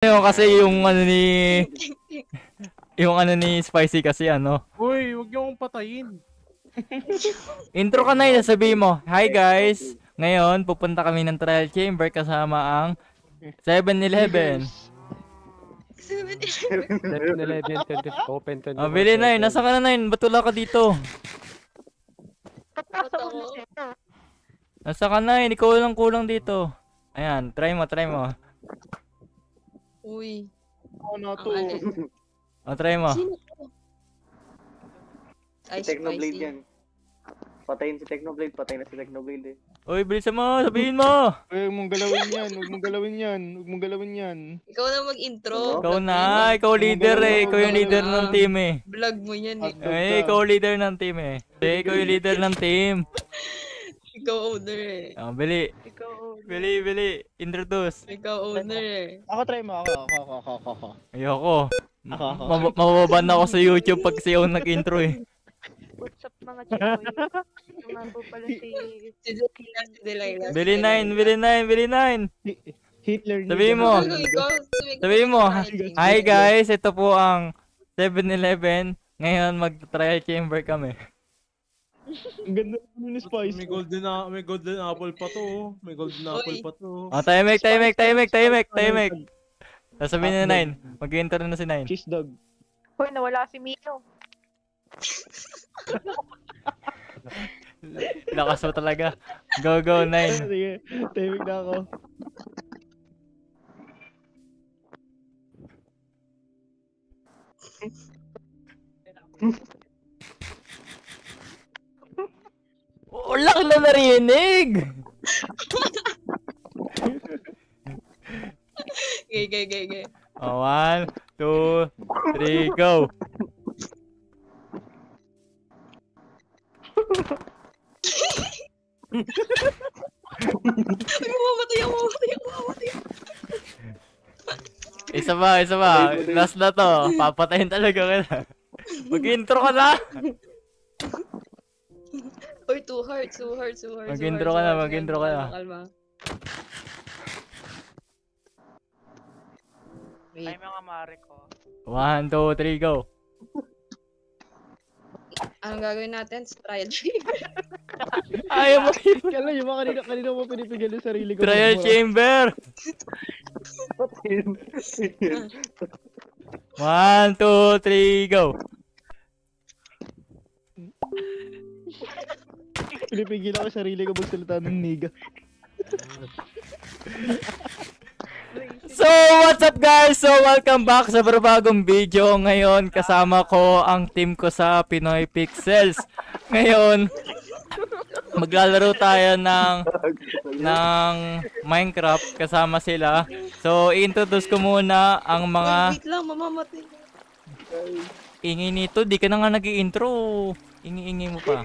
Yung kasi yung ano ni Spicy kasi ano. Uy, huwag niyo akong patayin. Intro ka na, sabihin mo, "Hi guys, ngayon pupunta kami ng trial chamber kasama ang 7-Eleven." 7-Eleven, open 24/7. Oh, bili na yun. Nasa ka na yun? Ba't wala ka dito? Nasa ka na yun? Ikaw lang kulang dito. Ayan, try mo. Uy. Ako na to. O, try mo. Sino to? Ay, Technoblade spicy. yan. Patayin si Technoblade, patay na si Technoblade eh. Uy, bilisan mo, sabihin mo. Uy, huwag mong galawin yan. Huwag mong galawin yan. Ikaw na mag-intro. Ikaw na, ikaw leader eh. Ikaw yung leader ng team eh. Vlog mo yan eh. Eh, ikaw leader ng team eh. Ikaw yung leader ng team. Ikaw owner eh. Oh, bili. Bili. Introduce. Ikaw owner eh. Ako try mo. Ako. Ayoko. Mababan na ako sa YouTube pag siya ang nag-intro eh. What's up mga chikoy? Naman po pala si Delilah. Bili 9. Hitler. Sabihin mo. Sabihin mo, "Hi guys, ito po ang 7-Eleven. Ngayon mag-trial chamber kami." Ang ganda ni Spice. May golden apple pa to. May golden apple pa to. Oh, tahimik. Sasabihin na 9. Mag-intro na si 9. Cheese dog. Hoy, nawala si Mino. Lakas mo talaga. Go, 9. Sige, tahimik na ako. Wala ka na narinig! Gay. Oh, 1, 2, 3, go! Ay, mamamatay ako. Isa ba? Last na to. Papatayin talaga kita. Mag-intro ka na! Uy, 2 hearts. Mag-intro ka na. Kalma. Ay, mga mare ko. 1, 2, 3, go! Anong gagawin natin? Trial chamber. Ayaw mo yun! Kala yung mga kanina mo pinipigil yung sarili ko. Trial chamber! Patayin. 1, 2, 3, go! Pinipigil ako yung sarili ko magsalita ng niga. So, what's up guys? So, welcome back sa bagong video. Ngayon, kasama ko ang team ko sa Pinoy Pixels. Ngayon, maglalaro tayo ng Minecraft kasama sila. So, i-introduce ko muna ang mga Wait lang, mamamatay. ingi nito. Di ka na nga nag-i-intro. Ingi-ingi mo pa.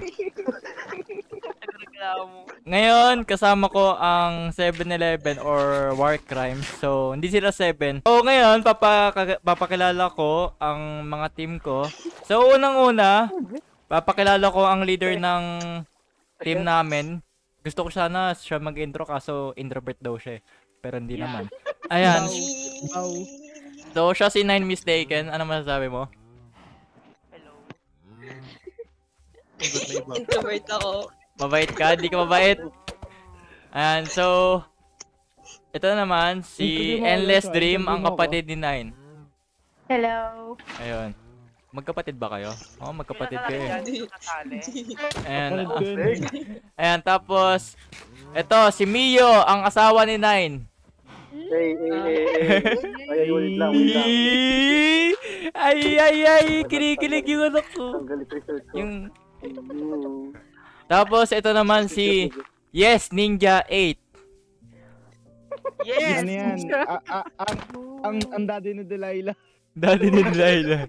Ngayon, kasama ko ang 7-Eleven or War Crime. So, hindi sila 7. So, ngayon, papakilala ko ang mga team ko. So, unang-una, papakilala ko ang leader ng team namin. Gusto ko sana siya mag-intro kaso introvert daw siya. Pero hindi naman. Ayan. Wow. So, siya si 9 Mistaken. Ano masasabi mo? Hello. Introvert ako. Mabait ka? Di ka mabait? Ayan, so ito naman, si Endless Dream, ang kapatid ni 9. Hello. Ayun. Magkapatid ba kayo? Oo, magkapatid kayo. Nakasali. Ayan, Ayan. tapos ito, si Mio, ang asawa ni 9. Ay, wait lang. Ay, kinikilig yung anak ko. Ang galit research ko. Yung tapos ito naman si Yes Ninja 8. Yes. Ano yan? Ang daddy ni Delilah. Daddy ni Delilah.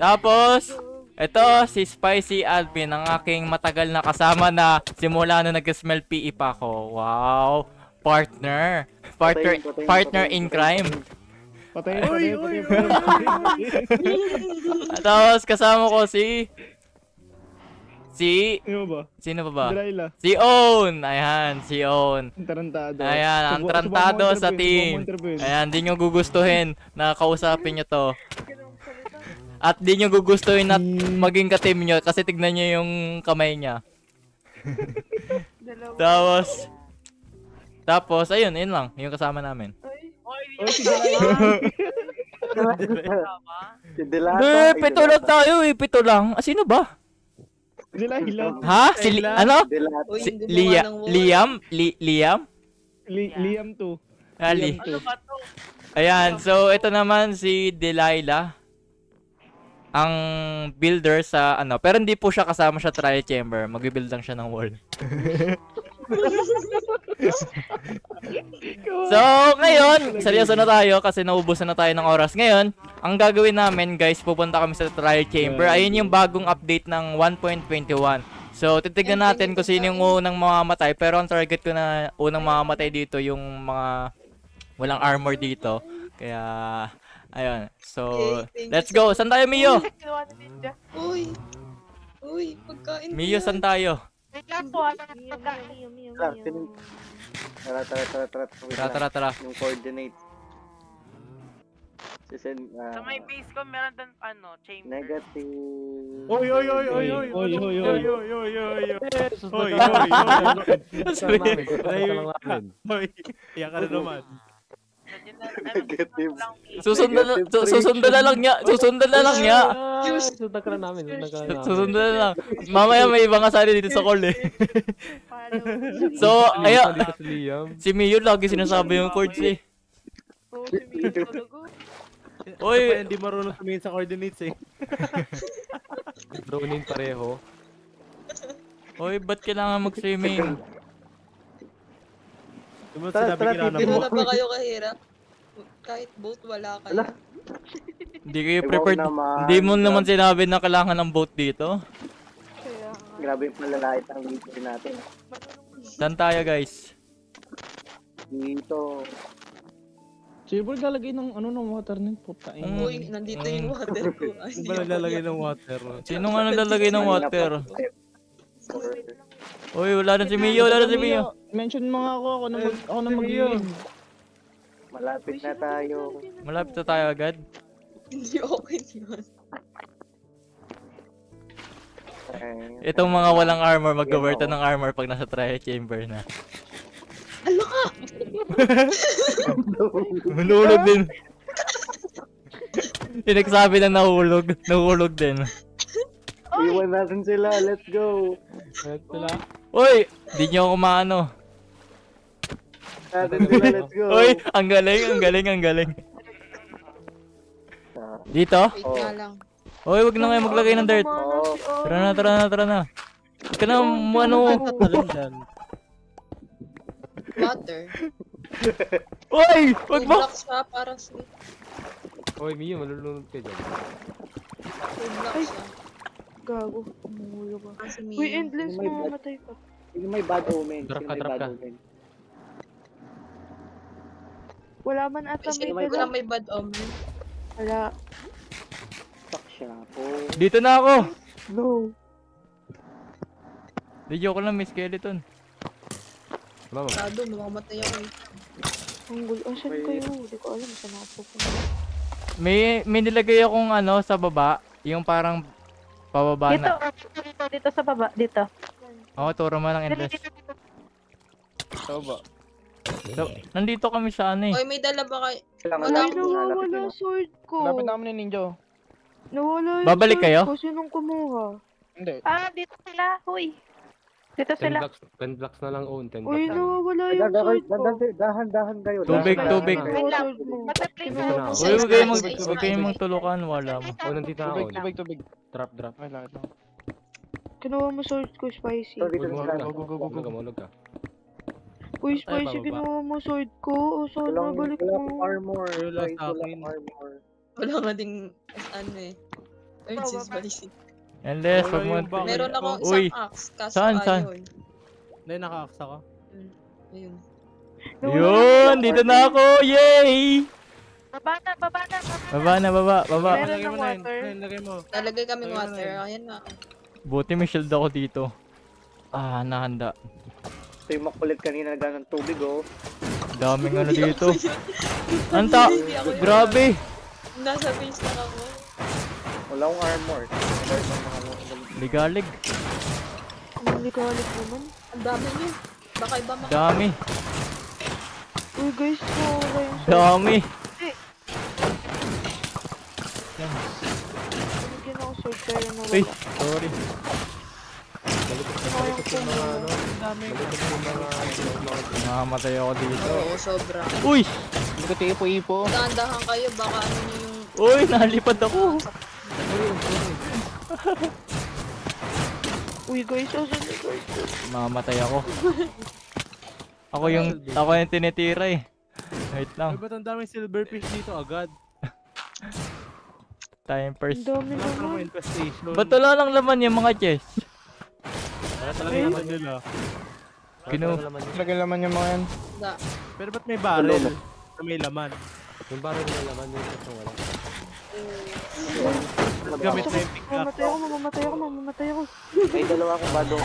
Tapos ito si Spicy Alvin, ang aking matagal na kasama na simula na nag-smell PE pa ako. Wow, partner in crime. Patayin. Tapos kasama ko si Ano ba? Sino pa ba? Delilah. Si Own! Ayan, si Own. Ang tarantado. Ayan, ang Subukan trantado mo sa intervene, team. subukan mo intervene. Ayan, di nyo gugustuhin na kausapin nyo to. At di nyo gugustuhin na maging ka-team nyo kasi tignan nyo yung kamay niya. Dalawa. Tapos, ayun lang, yung kasama namin. Oh, si Delilah. Si Delata. Hindi, pito lang tayo eh, pito lang. Ah, sino ba? Delilah. Ha? Si ano? Delata. Uy, Si gumawa ng wall. Liam? Liam 2. Ah, Ayan, so ito naman si Delilah. Ang builder sa ano, pero hindi po siya kasama sa trial chamber. Mag-build lang siya ng wall. So, ngayon, seryoso na tayo kasi naubusan na tayo ng oras. Ngayon, ang gagawin namin, guys, pupunta kami sa trial chamber. Ayun yung bagong update ng 1.21. So, titignan natin kung sino yung unang mamamatay. Pero ang target ko na unang mamamatay dito yung mga walang armor dito. Kaya, ayun. So, Okay, thank let's you so go. Saan tayo, Mio? Kinuha ni Ninja. Uy, pagkain ko Mio, yan. saan tayo? Wait lang po, ano na pagkain. Tara, Wait lang. Tara. Yung coordinates. Sisend, Sa may base ko, meron doon, chamber. negative. Oy. Oy, oy. Sorry. Oy, iyak ka na naman. Negative. Susundan na lang niya. Sundan ka na namin. Susundan na lang. Mamaya may ibang kasali dito sa call eh. Follow. So, ayan. Dito si Liam. Si Mio lagi sinasabi yung chords eh. Oo, si Mio talaga. Oy, Oy, hindi marunong tumingin sa coordinates eh. Droning pareho. oy, ba't kailangan mag-swimming? Di mo Tara, sinabi kailangan Pero mo. na ba kayo kahirap? Kahit boat, wala kayo. Wala. Hindi kayo Iwaw prepared. naman. Hindi mo naman sinabi na kailangan ng boat dito. Kaya nga. Grabe yung palalait ang leader natin. Saan tayo, guys? Dito. Sino lalagay ng water ng puta? Uy, nandito yung water ko. Ay, Hindi ba naglalagay ng water? Sino nga naglalagay ng water? Oy, wala na si Mio, Mention mo nga ako na mag-lead. Malapit na tayo. Malapit na tayo agad. Hindi okay yun. Itong mga walang armor, mag-convert ng armor pag nasa trial chamber na. Alo ka! Nahulog din. Yung nagsabi na nahulog din. Iwan natin sila. Let's go. Oy, di nyo ako maano. Natin sila. Let's go. Oy, ang galing. Dito? Wait nga lang. Oy, wag na kayo maglagay ng dirt. Oo. Tara na. Huwag ka na, ano. Alin dyan? Water. Oy, wag Two mo. blocks siya para sa... Oy, Mio, malulunod ka dyan. Two blocks siya. Gago. Umulo ba? Kasi Uy, endless May mamamatay ka. Sino may bad omen? Drop Sino ka, may drop bad ka. omen? Wala man ata Kasi may wala dala. may bad omen. Wala. Fuck siya po. Dito na ako. No. Di joke lang, may skeleton. Mama, Sado, mamamatay ako eh. Ang gulo. Asan Wait. kayo? Hindi ko alam saan ako pupunta. May nilagay akong ano sa baba, yung parang pababa Dito, na. dito sa baba. Dito. Oo, turo mo ng endless. So, nandito kami sa ano eh. Oy, may dala ba kayo? Kailangan Wala Ay, natin malapit nawawala na. sword ko. Lapit namin ni Ninja. Nawala yung Babalik sword kayo? ko. Sinong kumuha? Hindi. Ah, dito sila. Uy. Dito 10 sila. blocks, 10 blocks na lang own, 10 Uy, blocks na lang. nawawala yung sword ko. Dahan-dahan kayo. Tubig, dahan-dahan tubig. kayo. Wait lang. Kinuha Wala. mo. Uy, huwag kayong magtulukan, wala mo. Oh, nandito na own. Tubig. Drop. Ay, lakad lang. Kinuha mo sword ko, Spicy. So, dito Huwag sila. mahulog ka. Uy, Ay, Spicy, bababa. kinuha mo sword ko. O, sana Walang balik akong mo. armor. Wala Guys, sa wala akin. akong armor. Wala nga ding, ano eh. Earth is basic. Endless, wag mo. Wala yung bakit. Meron akong Uy. isang axe, kaso Saan? ayaw eh. Hindi, naka-aksa ka. Ayun. Yun, dito na ako. Yay! Baba na. Baba. Meron Lagay ng mo na yun. water. Ayun, lagay mo. Nalagay kaming Ayun, water, ayun. ayan na. Buti may shield ako dito. Ah, nahanda. Ito yung makulit kanina nagano ng tubig oh. Daming ano dito. Anta! Hindi ako yun. Grabe! Nasa base lang ako. Wala akong armor. Ligalig. Hindi ko alam naman. Ang dami niyo. Baka iba maka... Dami. Uy guys, wala yung Dami. Binigyan ako sword pero nawala. Uy, sorry. Malikot yung mga ano. Malikot yung mga Nakamatay ako dito. Oo, sobra. Uy! Hindi ko ipo-ipo. Dahan-dahan kayo, baka ano niyo yung... Uy, nalipad ako. Uy guys, asan na guys? Mamatay ako. Ako yung tinitira eh. Wait Ay, lang. ba't ang daming silverfish dito agad? Time Ang first. dami Wala pa naman. naman infestation. Ba't wala lang laman yung mga chest? Wala talaga naman nila. Kinu- Lagyan laman yung mga yan. Da. Pero ba't may barrel na may laman? Yung baril na laman yung ito wala. Gamit na yung pickaxe. Mamamatay ako. May dalawa akong badong.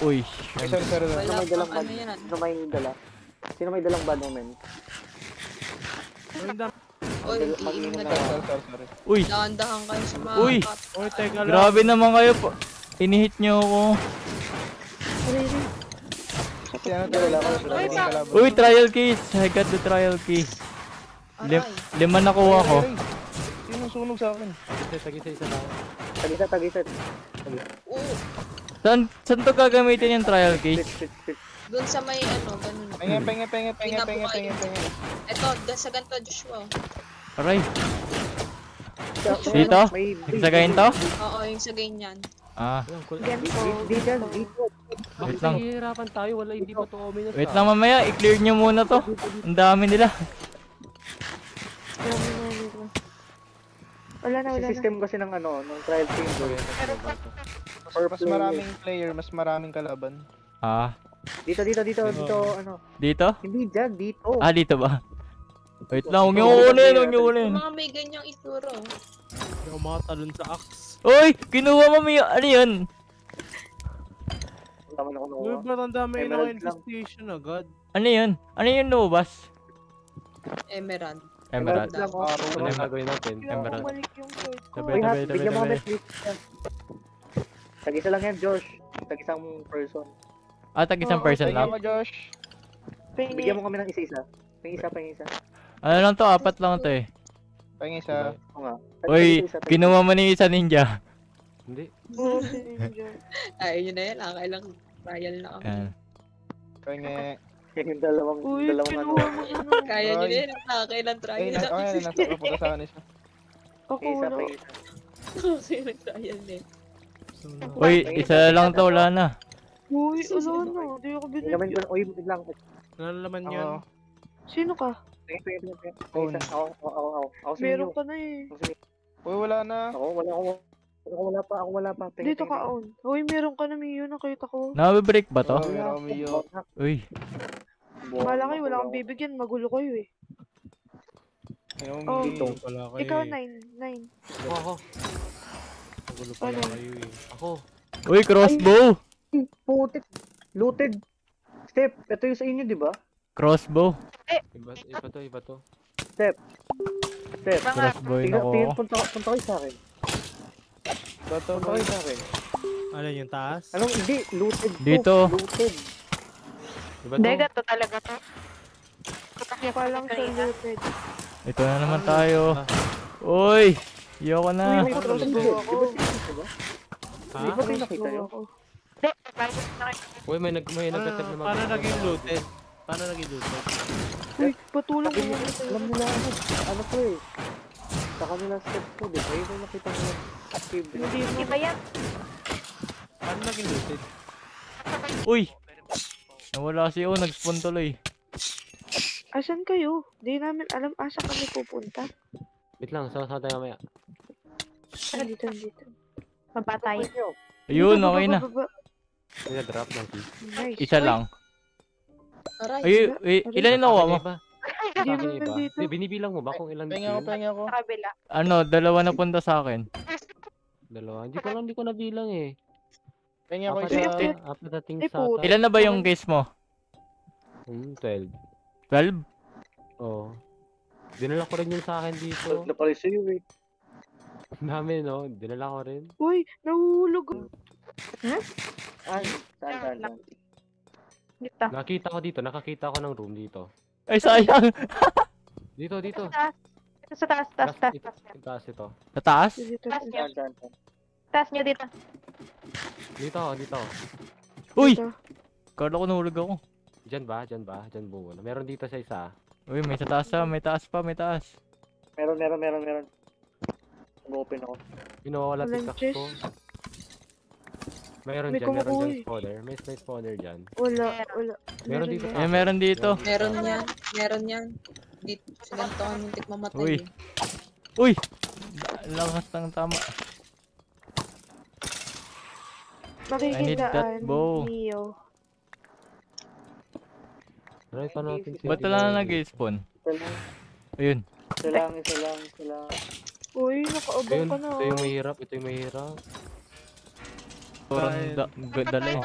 Uy, Ay, sorry. Wala may dalang pang ano yan. Sino may dala? Sino may dalang badong men? Ang dami. Oy, iinom na Sorry, tayo. Sorry. uy. Dahan-dahan kayo sa mga... Uy! Oy, teka lang. Grabe naman kayo po. Inihit nyo ako. Kasi ano to, wala ko. Ay, Uy, trial keys. I got the trial key. Aray. Lima nakuha ko. Sino sunog sa akin? Tagisa isa lang. Tagisat. Oo, Saan to gagamitin yung trial key? Sit. dun sa may ano, ganun. Pengi. Eto, sa ganito, Joshua. Aray. Dito? May Nagsagayin to? Oo, yung sa ganyan. Ah, Ganito. Bakit lang. nahihirapan tayo? Wala, hindi pa to ominous. wait lang mamaya. I-clear nyo muna to. Ang dami nila. Dami na dito. Wala na. system kasi ng ano, ng trial team. Mas maraming player, mas maraming kalaban. Ah, Dito, ano. dito? Hindi dyan, dito. Ah, dito ba? Wait lang, huwag nyo kunin, huwag nyo kunin. Yung mga may ganyang ituro. Hindi ako makatalon sa axe. Uy, kinuha mo may, ano yun? Tama na ako Uy, nakuha. ba't ang dami Emerald ng infestation agad? Ano yun? Ano yun lumabas? Emerald. Emerald. lang ako. Ano yung gagawin natin? Emerald. Bumalik yung sword ko. Tabi, Uy, tabi, Hat, tabi, bigyan mo tabi. kami please. Tag-isa lang yan, Josh. Tag-isang person. Ah, tag-isang Oo, person Tingnan lang? mo, Josh. Bigyan mo kami ng isa-isa. Pang-isa. Ano lang to? Apat lang to eh. Pengi sa... Oo nga. Uy, Tag-isa, kinuha mo ni isa ninja. Hindi. Oo, si Ninja. Ay, yun na yan. Kailang trial na kami. Yan. Pengi. Yung dalawang Uy, ano. kinuha mo ano. Kaya nyo Ay. na yan. Kailang trial Ay, na nasa kapunta sa akin isa. Ako Isa, wala. pang-isa. Kailang trial na yan. Uy, isa lang to, wala na. Uy, wala na. Di ako Gamin binigyan. ko, uy, wait lang. Nalalaman yan. Ako. Sino ka? Pang-isa. Ako si Meron Minyo. ka na eh. Ako si Minyo. Uy, wala na. Ako wala pa. Dito ka on. Uy, meron ka na Miyo. Nakita ko. Nabe-break ba to? Oh, Romeo. Uy, Wala kayo, wala kang bibigyan. Magulo kayo eh. Ayun, Oh. dito. Wala kayo Ikaw, eh. 9. Ako. Magulo pala Ano? kayo eh. Ako. uy, crossbow. Putik. Looted. Step, ito yung sa inyo, di ba? Crossbow. Iba to. Step. Crossbow yung Tingnan, nakuha ko. punta kayo sa akin. Punta kayo sa akin. Ano yung taas? Anong hindi? Looted to. Dito. Looted. Iba to. to talaga to. Palang sa looted. Ito na naman tayo. Uy, ayoko Uy, na. may crossbow ako. Ha? Di ba kayo nakita yun? Uy, may nagkatag na Paano naging looted? Paano naging looted? Uy, patulong mo Alam muna nila ano ko eh. Sa kanila step ko, di ba? Yung nakita nila. Hindi mo. Iba yan. Paano naging looted? Uy, nawala si O, nag-spawn tuloy. Asan kayo? Di namin alam asa kami pupunta. Wait lang, saan tayo mamaya? Dito. Mabatay. Ayun, okay na. May nag-drop ng key. Nice. Isa lang. Aray. Ay, ilan yung nakuha mo? Ba? Hindi Sa akin mo iba. nandito. Hindi, binibilang mo ba kung ilan Pengi yun? ako. Kabila. Ano, dalawa na punta sa akin. Dalawa. Hindi ko nabilang eh. Tingin ako Apat isa. na- apat na things Ay, sa puta. Ilan na ba yung case mo? 12. 12? Oo. Dinala ko rin yung sa akin dito. Huwag na pala sa'yo eh. Dami, no? Dinala ko rin. Uy, nahuhulog. Ay, saan? Dito. Nakakita ko ng room dito. Ay, sayang. Dito. Ito sa taas, taas, taas, Ito, taas. taas ito. Sa taas? Dito. Saan? Taas nyo dito. Dito. Uy! Dito. Kala ko nahulog ako. Diyan ba? Diyan buo. Meron dito sa isa. Uy, may sa taas pa. May taas pa. May taas. Meron. Mag-open ako. Pinawala Walang tikak chest. ko. Meron May dyan kumukuha spawner. May spawner dyan. Wala. Meron dito yan. sa Eh, meron dito. Meron yan. Dito, sinanto ka muntik mamatay. Uy. eh. Uy! Lakas ng tama. I need that Makikidaan. bow. Neo. Try pa natin. Ba't wala na nag-spawn? Ayun. Isa lang. Uy, nakaabang Ayun, ka na. ito yung mahirap. Sobrang dala eh.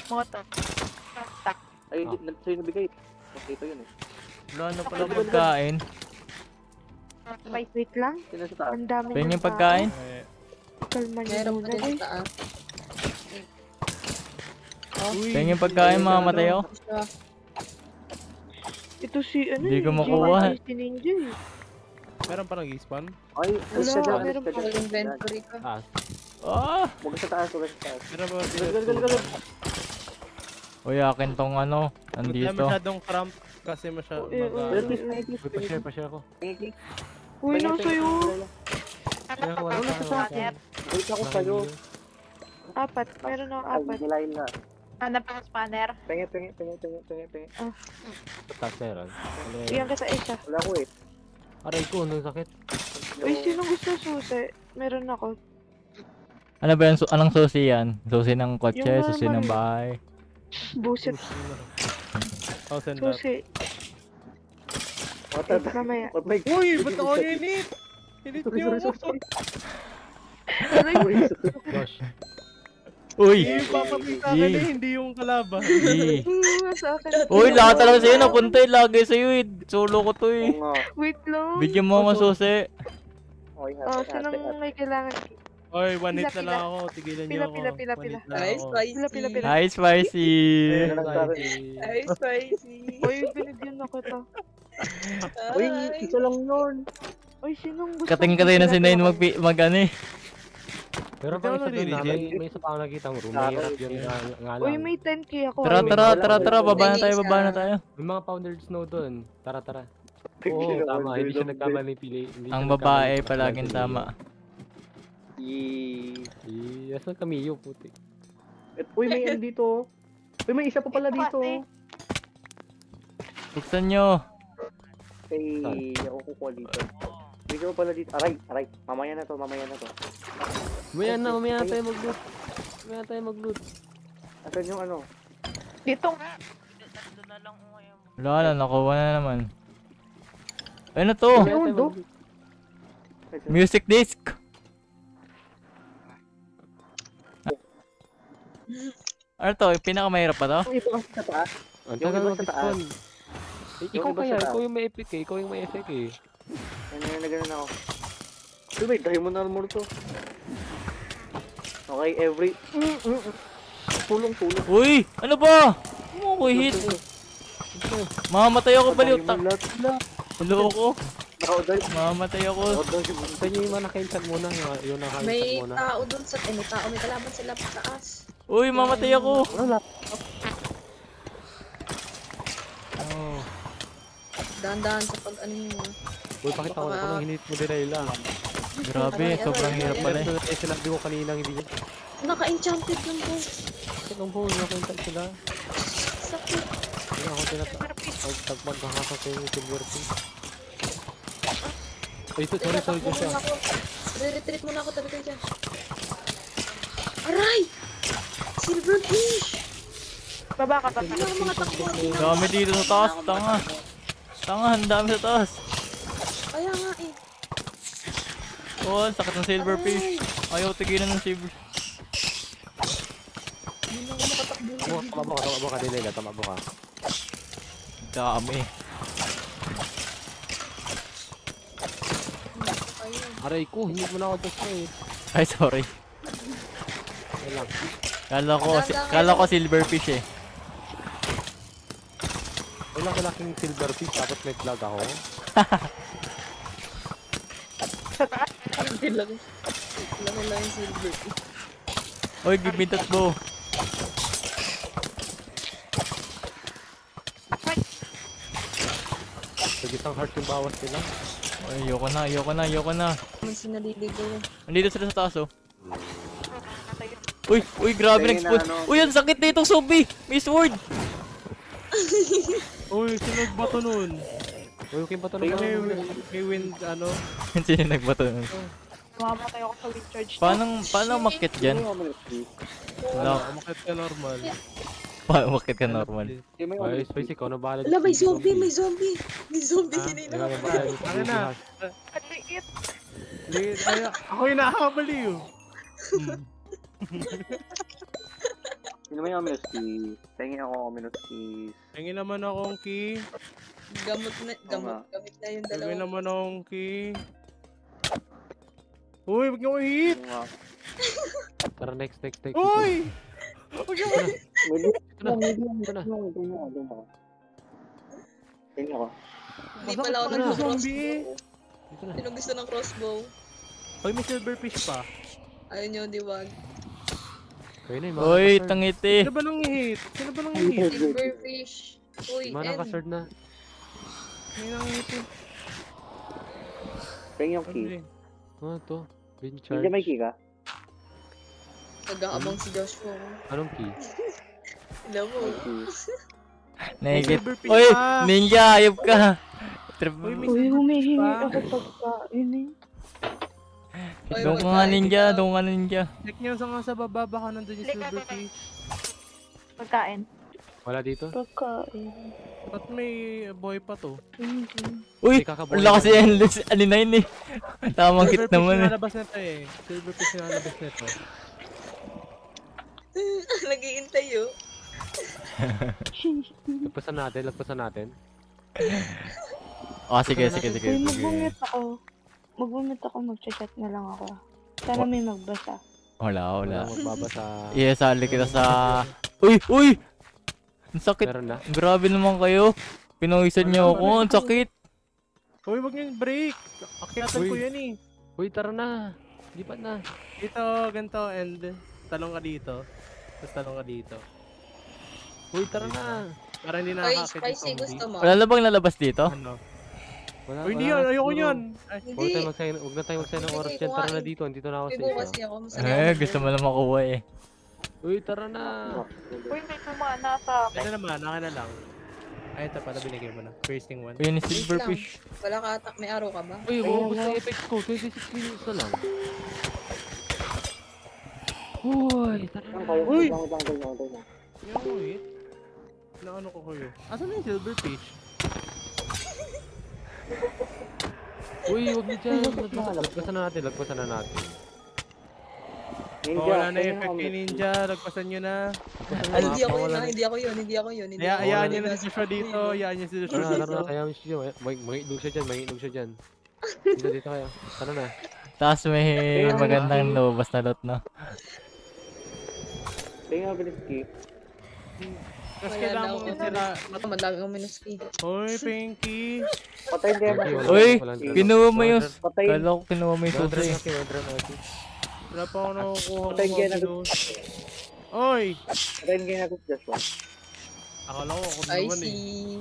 Moto. Tak. Ay, sa'yo nabigay. Ito yun eh. Wala na pala pagkain. Wait lang. Sino sa taas? Ang dami Tingin ng yung pagkain. Kalma niyo Meron muna pa din guys. sa taas. Tingin yung pagkain, mamamatay ako. Ito si ano Hindi ko eh, makuha. Si Ninja eh. Meron pa nag-spawn? Ay, Wala, isa dyan. meron pa. Full inventory ka. Ah! Huwag sa taas. Meron pa Gal. Uy, akin tong ano. Hindi Nandito. masyadong cramp kasi masyadong Pa-share ko. Uy, nasa iyo. Ano Kaya pa wala ba pa sa ako. spanner? Wait ako sa'yo. Apat. Meron ako Ay, apat. nilayin na. Ano pa sa spanner? Pengi. Taas meron. Ano yan? Iyan kita isa. Wala ko eh. Aray ko, nung sakit. Uy, sino gusto susi? Meron ako. Ano ba yan? Anong susi yan? Susi ng kotse, Yung susi ng normal. bahay. Buset. 1,000 that. Susi. What Wait, mamaya. Uy, ba't ako init? Init niyo ako. Aray, Gosh. Uy! Yung papapit sa akin eh, hindi yung kalaban. Yee. sa akin. Uy, lahat talaga sa'yo. Napunta eh. Lagi sa'yo eh. Solo ko to eh. Oo nga. Wait lang. Bigyan mo ako susi. Okay, Oh, sinong may kailangan? Oy, 1 hit na Pila, lang ako. Tigilan niyo ako. Pila. 1 hit na Nice, ako. spicy. Pila. Hi, Spicy! Ay, spicy. Uy, binigyan ako to. Uy, isa lang yun. Uy, sinong gusto? Kating-katay na si Nine mag ano eh. Pero Hindi pa ako isa doon, nalilito. may isa pa ako nakita ang room. Mahirap yun nga Uy, lang. may 10k ako. Tara, baba na tayo, baba na tayo. May mga powdered snow doon. Tara. Oo, tama. Hindi siya nagkamali pili. Hindi siya Ang nagkamali babae sa palaging pili. tama. Asan kami yung puti? Uy, may ano dito. Uy, may isa pa pala dito. Buksan nyo. Hey, ako kukuha dito. May isa pa pala dito. Aray. Mamaya na to. Mamaya tayo mag-loot. Asan yung ano? Dito nga. Nandun na lang ngayon. Wala na, nakuha na naman. Ano to? Ayun, do. Music disc. Ano to? Yung pinakamahirap pa to? Yung iba kasi sa taas. Ang Yung tagal iba mo sa taas. Ikaw iba kaya, sa taas. ikaw yung may epic eh. Ikaw yung may effect eh. Ano na ganun ako. Uy, may diamond armor to. Okay, every... Tulong. Uy! Ano ba? Ano ko hit? Mamamatay ako baliw. Diamond lahat. Hello ko. Naka-dive. Mamamatay ako. Sa inyo yung mga nakainsan muna. Yung May nakainsan muna. tao dun sa... may tao. May kalaban sila pa taas. Uy, mamatay ako. Wala. Oh. Dahan-dahan sa pag ano mo. Uy, pakita ko na kung ang hinit mo din lang. Grabe, sobrang hirap pala eh. Ito sinabi ko kanina hindi niya. Naka-enchanted yung po. Ito po, nakainsan sila. Sakit. Hindi ako tinatagpag nakasa sa yung silver tea. Ay, ito, sorry, Takbo Joshua. muna ako. Re-retreat muna ako. Tabi kayo dyan. Aray! Silverfish! Baba ka. Hindi ako mga takbo. Dami dito sa taas, tanga. Tanga, ang dami sa taas. Kaya nga eh. Oh, ang sakit ng silverfish. Ayaw tigilan ng silver. Tama ka, Delilah. Tama ka. Dami. Aray ko, hindi mo na ako touch eh. Ay, sorry. Ayun lang. Kala ko silverfish eh. Ayun lang kalaking silverfish, tapos may flag ako. Laki lang. Laki lang yung silver. Oy, give me that bow. Sa isang heart yung bawas nila. Ay, ayoko na. Naman sinaliligaw. Nandito sila sa taas oh. Uy, grabe nag-spawn. Uy, ang sakit na itong zombie. May sword. Uy, sino nagbato nun? Uy, okay ba ito May wind, ano? Sino nagbato nun? Mamamatay ako sa wind charge. Paano umakyat dyan? Wala. Umakit ka normal. Paano umakyat ka normal? Ay, Spicy, ikaw na bahala. Ala, may zombie. May zombie kanina. Ikaw na bahala. Ano na? Ang liit. Ako yung nakahabali yun. Sino may ominous key? Tingin ako ominous keys. Tingin naman akong key. Gamot na yung Tingin dalawa. naman akong key. Uy, wag niyo ko hit! Ano nga? Tara, next. Uy! Wag niyo ko hit! Ito na. Tingin ako. Hindi pala ako Ano nag-crossbow. zombie? Ito na. Sino gusto ng crossbow? Uy, may silverfish pa. Ayaw nyo, diwag. Kayo na yung mga Uy, nakasword. tangiti. Sino ba nang hit? Silverfish. Uy, Yung mga nakasword na. May nang hit eh. Tingin yung key. Ano Ano to? Bin Hindi charge. may key ka? Nag-aabang si Joshua. Anong key? Alam mo. May key. Nakikit. silverfish Uy, pa. ninja, ayop ka. Uy, may Uy, humihingi pa. ako pagkain eh. Doon ka nga ninja. Check niyo sa baba, baka nandun yung silverfish. Pagkain. Wala dito? Pagkain. Ba't may boy pa to? Uy, May kakabuhay wala kasi na. endless aninayin eh. Tamang hit Silverfish naman eh. nalabas nito eh. Silverfish nalabas nito. Nag-iintay yun. Lagpasan natin. Oh, sige. Uy, mag-vomit ako, mag-chat na lang ako. Sana may magbasa. Wala. Wala magbabasa. Sali kita sa... Uy! Ang sakit. Meron na. Grabe naman kayo. Pinawisan niyo ako. Ang sakit. Uy, wag niyong break! Akyatan Uy. ko yan eh. Uy, tara na. Lipat na. Dito, ganito, and talong ka dito. Tapos talong ka dito. Uy, tara na. Para hindi Uy, nakakakit yung spicy zombie. gusto mo? Wala na bang lalabas dito? Ano? Wala, Uy, hindi wala yan! na Ayoko siguro. yan! Ay, Hindi. Huwag na tayo magsayin ng oras Hindi, dyan. Tara na kumain. dito. Dito na ako sa Bibo isa. kasi ako. Masaya Gusto mo na makuha eh. Uy, tara na. Uy, may tumana sa akin. ano naman, naka na lang. Ay, ito pala, binigay mo na. Firsting one. Uy, ni silverfish. Wala ka atak. May araw ka ba? Uy, ubus na effects ko. 26 minutes na lang. Uy, tara na. Uy! Uy! Hindi ako hit. Naano ko kayo. Asan na yung silverfish? Uy, huwag niyo dyan. Lagpasan na natin. Ninja, Wala na tingin effect ako, kay Ninja. Lagpasan nyo na. Ay, hindi ako yun. Hindi ako yun. Hindi ako yun. Hayaan nyo na si Joshua dito. Hayaan nyo si Joshua Tara dito. na. Kaya mo siya. Mangitlog siya dyan. Dito kayo. Tara na. Tapos may magandang lumabas na lot na. Tingin ako bilis key. Tapos Wala kailangan na mo ako. sila. Madami akong minuski. Hoy, Pinky. Patayin din Okay, ako. Uy, walang- kinuha mo yung... Patayin. Kala ko kinuha mo yung susi. Wala pa ako nakukuha Patayin ng kayo na- mga Oy! Patayin kayo natin, Joshua. Akala ko ako I naman eh. see.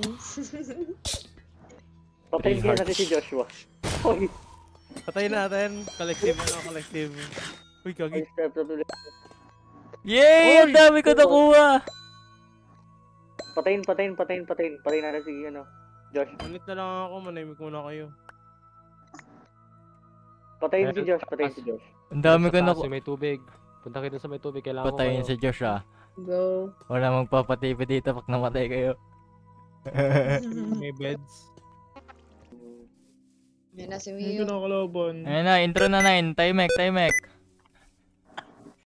Patayin kayo natin si Joshua. Uy! Patayin natin. Collective collective. Uy, kagi. Yay! Ang dami ko nakuha! Patayin natin si, Josh. Ulit na lang ako, manahimik muna kayo. Patayin si Josh. Ang dami ko nakuha. May tubig. Punta kayo dun sa may tubig. Kailangan ko Patayin kayo. si Josh ah. Go. Wala magpapatipi dito pag namatay kayo. May beds. Yan na si Hindi ko Mio. nakakalaban. Ayun na, intro na 9. Timek.